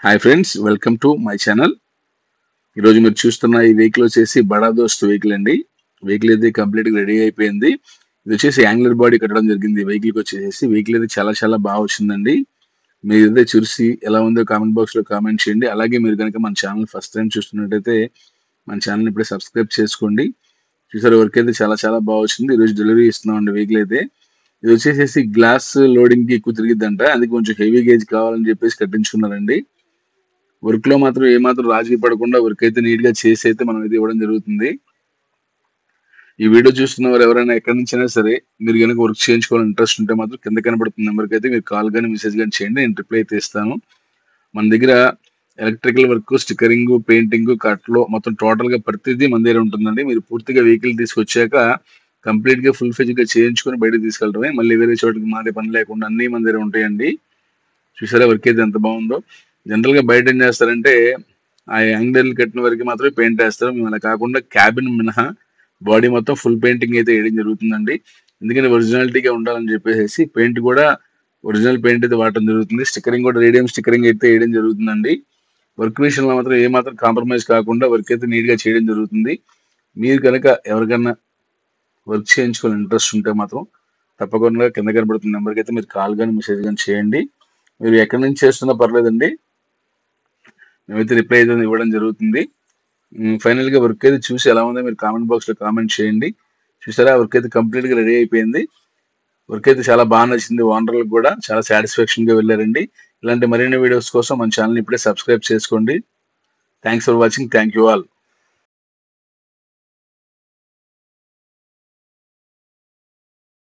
Hi friends, welcome to my channel. ఈరోజు మీరు చూస్తున్న ఈ వెహికల్ వచ్చేసి బడా దోస్త్ వెహికల్ అండి. వెహికల్ అయితే కంప్లీట్గా రెడీ అయిపోయింది. ఇది వచ్చేసి యాంగులర్ బాడీ కట్టడం జరిగింది. వెహికల్కి వెహికల్ అయితే చాలా చాలా బాగా వచ్చిందండి. మీరు అయితే చూసి ఎలా ఉందో కామెంట్ బాక్స్లో కామెంట్ చేయండి. అలాగే మీరు కనుక మన ఛానల్ ఫస్ట్ టైం చూస్తున్నట్టయితే మన ఛానల్ ఇప్పుడే సబ్స్క్రైబ్ చేసుకోండి. చూసారు, వర్క్ అయితే చాలా చాలా బాగా వచ్చింది. ఈరోజు డెలివరీ ఇస్తున్నామండి వెహికల్ అయితే. ఇది వచ్చేసి గ్లాస్ లోడింగ్కి ఎక్కువ తిరిగిద్దంట, అది కొంచెం హెవీ గేజ్ కావాలని చెప్పేసి కట్టించుకున్నారండి. వర్క్ లో మాత్రం ఏమాత్రం రాజీ పడకుండా వర్క్ అయితే నీట్ గా చేసి అయితే మనం ఇది ఇవ్వడం జరుగుతుంది. ఈ వీడియో చూస్తున్న వారు ఎవరైనా ఎక్కడి నుంచైనా సరే మీరు కనుక వర్క్ చేయించుకోవాలని ఇంట్రెస్ట్ ఉంటే మాత్రం కింద కనబడుతున్న నెంబర్కి అయితే మీరు కాల్ కానీ మెసేజ్ కానీ చేయండి, నేను రిప్లై అయితే ఇస్తాను. మన దగ్గర ఎలక్ట్రికల్ వర్క్, స్టిక్కరింగ్, పెయింటింగ్, కట్లో మొత్తం టోటల్ గా ప్రతిదీ మన దగ్గర ఉంటుందండి. మీరు పూర్తిగా వెహికల్ తీసుకొచ్చాక కంప్లీట్ గా ఫుల్ ఫెజ్ గా చేయించుకొని బయటకు తీసుకెళ్ళడమే, మళ్ళీ వేరే చోటుకి మారే పని లేకుండా అన్ని మన దగ్గర ఉంటాయండి. చూసారా వర్క్ అయితే ఎంత బాగుందో. జనరల్ గా బయట ఏం చేస్తారంటే ఆ యాంగిల్ కట్టిన వరకు మాత్రమే పెయింట్ వేస్తారు. మేము అలా కాకుండా క్యాబిన్ మినహా బాడీ మొత్తం ఫుల్ పెయింటింగ్ అయితే వేయడం జరుగుతుందండి. ఎందుకంటే ఒరిజినాలిటీగా ఉండాలని చెప్పేసి పెయింట్ కూడా ఒరిజినల్ పెయింట్ అయితే వాడటం జరుగుతుంది. స్టిక్కరింగ్ కూడా రేడియం స్టిక్కరింగ్ అయితే వేయడం జరుగుతుందండి. వర్క్ విషయంలో మాత్రం ఏమాత్రం కాంప్రమైజ్ కాకుండా వర్క్ అయితే నీట్ గా చేయడం జరుగుతుంది. మీరు కనుక ఎవరికన్నా వర్క్ చేయించుకోవాలని ఇంట్రెస్ట్ ఉంటే మాత్రం తప్పకుండా కింద కనబడుతున్న నెంబర్కి అయితే మీరు కాల్ కానీ మెసేజ్ కానీ చేయండి. మీరు ఎక్కడి నుంచి చేస్తున్నా పర్లేదండి, మేమైతే రిప్లై అయితే ఇవ్వడం జరుగుతుంది. ఫైనల్ గా వర్క్ అయితే చూసి ఎలా ఉందో మీరు కామెంట్ బాక్స్ లో కామెంట్ చేయండి. చూసారా, వర్క్ అయితే కంప్లీట్ గా రెడీ అయిపోయింది. వర్క్ అయితే చాలా బాగా నచ్చింది. ఓనర్లకు కూడా చాలా సాటిస్ఫాక్షన్ గా వెళ్ళారండి. ఇలాంటి మరిన్ని వీడియోస్ కోసం మన ఛానల్ ఇప్పుడే సబ్స్క్రైబ్ చేసుకోండి. Thanks for watching. Thank you all.